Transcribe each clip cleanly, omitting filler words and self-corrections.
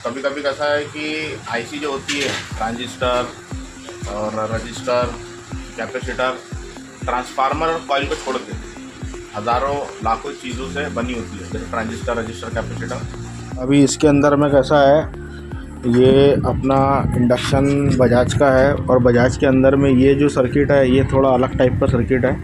कभी कभी कैसा है कि आईसी जो होती है, ट्रांजिस्टर और रजिस्टर, कैपेसिटर, ट्रांसफार्मर और कॉइल को छोड़ के हज़ारों लाखों चीज़ों से बनी होती है, जैसे ट्रांजिस्टर, रजिस्टर, कैपेसिटर। अभी इसके अंदर में कैसा है, ये अपना इंडक्शन बजाज का है और बजाज के अंदर में ये जो सर्किट है ये थोड़ा अलग टाइप का सर्किट है।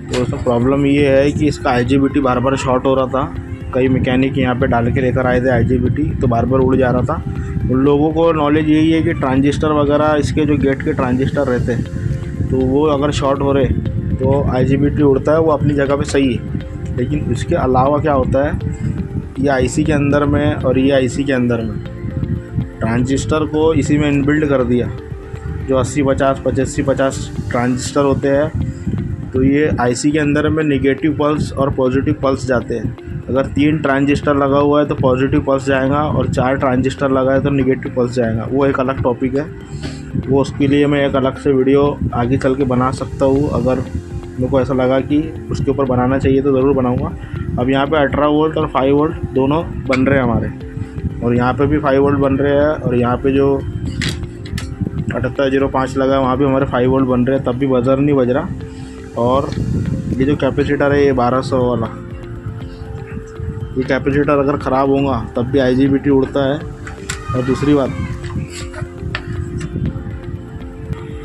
तो उसमें प्रॉब्लम ये है कि इसका आईजीबीटी बार बार शॉर्ट हो रहा था। कई मैकेनिक यहाँ पे डाल के लेकर आए थे आईजीबीटी, तो बार बार उड़ जा रहा था। उन लोगों को नॉलेज यही है कि ट्रांजिस्टर वगैरह, इसके जो गेट के ट्रांजिस्टर रहते हैं, तो वो अगर शॉर्ट हो रहे तो आईजीबीटी उड़ता है, वो अपनी जगह पे सही है। लेकिन इसके अलावा क्या होता है, ये आईसी के अंदर में और ये आईसी के अंदर में ट्रांजिस्टर को इसी में इनबिल्ड कर दिया। जो 80-50, 85-50 ट्रांजिस्टर होते हैं, तो ये आईसी के अंदर में नेगेटिव पल्स और पॉजिटिव पल्स जाते हैं। अगर 3 ट्रांजिस्टर लगा हुआ है तो पॉजिटिव पल्स जाएगा, और 4 ट्रांजिस्टर लगा है तो नेगेटिव पल्स जाएगा। वो एक अलग टॉपिक है, वो उसके लिए मैं एक अलग से वीडियो आगे चल के बना सकता हूँ। अगर मेरे को ऐसा लगा कि उसके ऊपर बनाना चाहिए तो ज़रूर बनाऊँगा। अब यहाँ पे 18 वोल्ट और 5 वोल्ट दोनों बन रहे हैं हमारे, और यहाँ पे भी 5 वोल्ट बन रहे हैं, और यहाँ पे जो 7805 लगा है वहाँ भी हमारे 5 वोल्ट बन रहे हैं, तब भी बजर नहीं बज रहा। और ये जो कैपेसिटर है ये 1200 वाला, ये कैपेसिटर अगर ख़राब होगा तब भी आईजीबीटी उड़ता है। और दूसरी बात,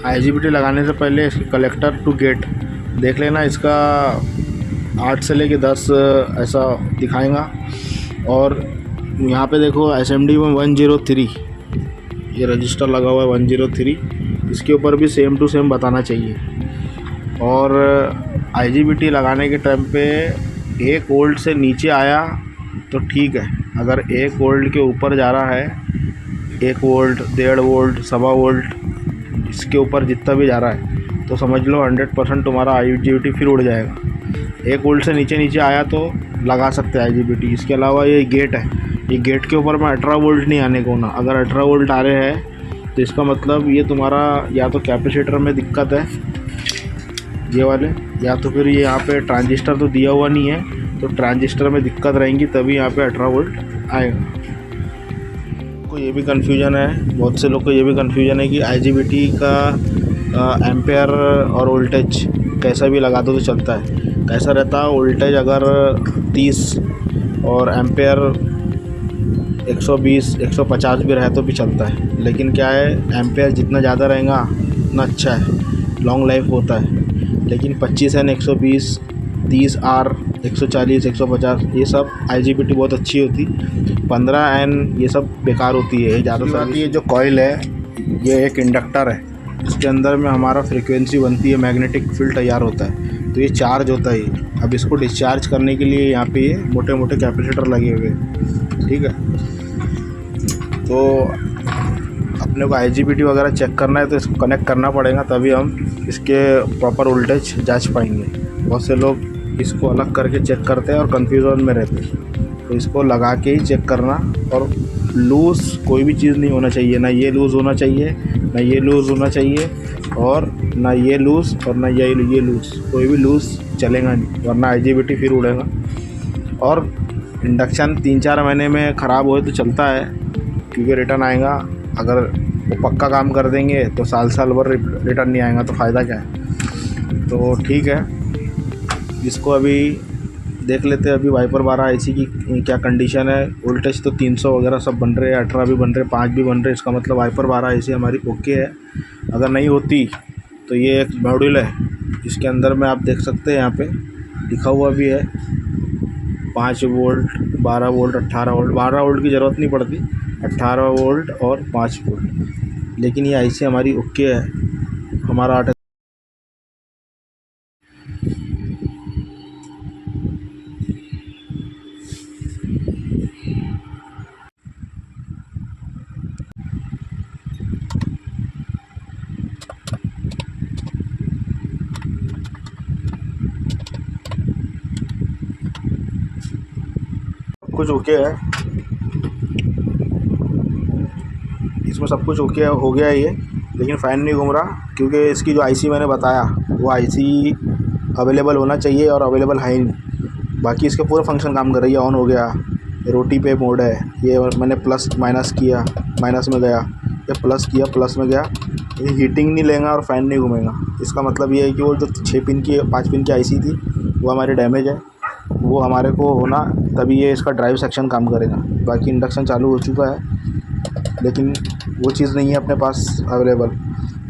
आईजीबीटी लगाने से पहले इसकी कलेक्टर टू गेट देख लेना, इसका 8 से लेके 10 ऐसा दिखाएगा। और यहाँ पे देखो एसएमडी में 103 ये रजिस्टर लगा हुआ है, 103, इसके ऊपर भी सेम टू सेम बताना चाहिए। और आईजीबीटी लगाने के टाइम पे 1 वोल्ट से नीचे आया तो ठीक है। अगर 1 वोल्ट के ऊपर जा रहा है, 1 वोल्ट, 1.5 वोल्ट, 1.25 वोल्ट, इसके ऊपर जितना भी जा रहा है, तो समझ लो 100% तुम्हारा आईजीबीटी फिर उड़ जाएगा। 1 वोल्ट से नीचे आया तो लगा सकते हैं आईजीबीटी। इसके अलावा ये गेट है, ये गेट के ऊपर में 18 वोल्ट नहीं आने को ना। अगर 18 वोल्ट आ रहे हैं तो इसका मतलब ये तुम्हारा या तो कैपेसिटर में दिक्कत है ये वाले, या तो फिर ये यहाँ पे ट्रांजिस्टर तो दिया हुआ नहीं है, तो ट्रांजिस्टर में दिक्कत रहेंगी, तभी यहाँ पे 18 वोल्ट आएगा। को ये भी कन्फ्यूजन है, बहुत से लोग को ये भी कन्फ्यूजन है कि आईजीबीटी का एम्पेयर और वोल्टेज कैसा भी लगा दो तो चलता है। कैसा रहता है, वोल्टेज अगर 30 और एम्पेयर 120, 150 भी रहे तो भी चलता है। लेकिन क्या है, एम्पेयर जितना ज़्यादा रहेगा उतना अच्छा है, लॉन्ग लाइफ होता है। लेकिन 25N, 120, 30R, 140, 150 ये सब आईजीबीटी बहुत अच्छी होती। 15N ये सब बेकार होती है ज़्यादा से। ये जो कॉइल है ये एक इंडक्टर है, इसके अंदर में हमारा फ्रीक्वेंसी बनती है, मैग्नेटिक फील्ड तैयार होता है, तो ये चार्ज होता है। अब इसको डिस्चार्ज करने के लिए यहाँ पे ये मोटे मोटे कैपेसिटर लगे हुए हैं, ठीक है। तो अपने को आईजीबीटी वगैरह चेक करना है तो इसको कनेक्ट करना पड़ेगा, तभी हम इसके प्रॉपर वोल्टेज जांच पाएंगे। बहुत से लोग इसको अलग करके चेक करते हैं और कंफ्यूजन में रहते हैं, तो इसको लगा के ही चेक करना। और लूज़ कोई भी चीज़ नहीं होना चाहिए, ना ये लूज़ होना चाहिए, ना ये लूज़ होना चाहिए, और ना ये लूज़ और ना ये लूज़, कोई भी लूज़ चलेगा नहीं, वरना आईजीबीटी फिर उड़ेगा। और इंडक्शन 3-4 महीने में ख़राब होए तो चलता है, क्योंकि रिटर्न आएगा। अगर वो पक्का काम कर देंगे तो साल भर रिटर्न नहीं आएगा, तो फ़ायदा क्या है। तो ठीक है, इसको अभी देख लेते हैं। अभी वाइपर 12 आईसी की क्या कंडीशन है। वोल्टेज तो 300 वगैरह सब बन रहे हैं, 18 भी बन रहे हैं, 5 भी बन रहे हैं, इसका मतलब वाइपर 12 आईसी हमारी ओके है। अगर नहीं होती तो ये एक मॉड्यूल है, इसके अंदर में आप देख सकते हैं, यहाँ पे लिखा हुआ भी है 5 वोल्ट, 12 वोल्ट, 18 वोल्ट। 12 वोल्ट की ज़रूरत नहीं पड़ती, 18 वोल्ट और 5 वोल्ट। लेकिन ये आईसी हमारी ओके है। हमारा कुछ ओके है, इसमें सब कुछ ओके हो गया है ये। लेकिन फ़ैन नहीं घूम रहा, क्योंकि इसकी जो आईसी मैंने बताया वो आईसी अवेलेबल होना चाहिए और अवेलेबल है ही नहीं। बाकी इसके पूरे फंक्शन काम कर रही है, ऑन हो गया, रोटी पे मोड है, ये मैंने प्लस माइनस किया, माइनस में गया, ये प्लस किया, प्लस में गया, ये हीटिंग नहीं लेगा और फ़ैन नहीं घूमेगा। इसका मतलब ये है कि वो जो 6 पिन की 5 पिन की आईसी थी वो हमारी डैमेज है, वो हमारे को होना तभी ये इसका ड्राइव सेक्शन काम करेगा। बाकी इंडक्शन चालू हो चुका है, लेकिन वो चीज़ नहीं है अपने पास अवेलेबल।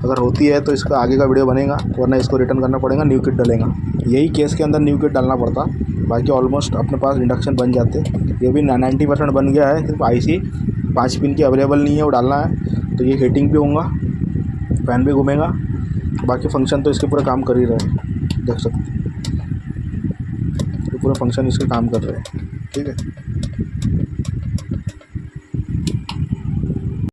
अगर होती है तो इसका आगे का वीडियो बनेगा, वरना इसको रिटर्न करना पड़ेगा, न्यू किट डलेगा। यही केस के अंदर न्यू किट डालना पड़ता, बाकी ऑलमोस्ट अपने पास इंडक्शन बन जाते। ये भी 90% बन गया है, सिर्फ आईसी 5 पिन की अवेलेबल नहीं है, वो डालना है। तो ये हीटिंग भी होगा, फ़ैन भी घूमेगा, बाकी फ़ंक्शन तो इसके पूरे काम कर ही रहे हैं, देख सकते हैं। ये पूरे फंक्शन इसके काम कर रहे हैं, ठीक है।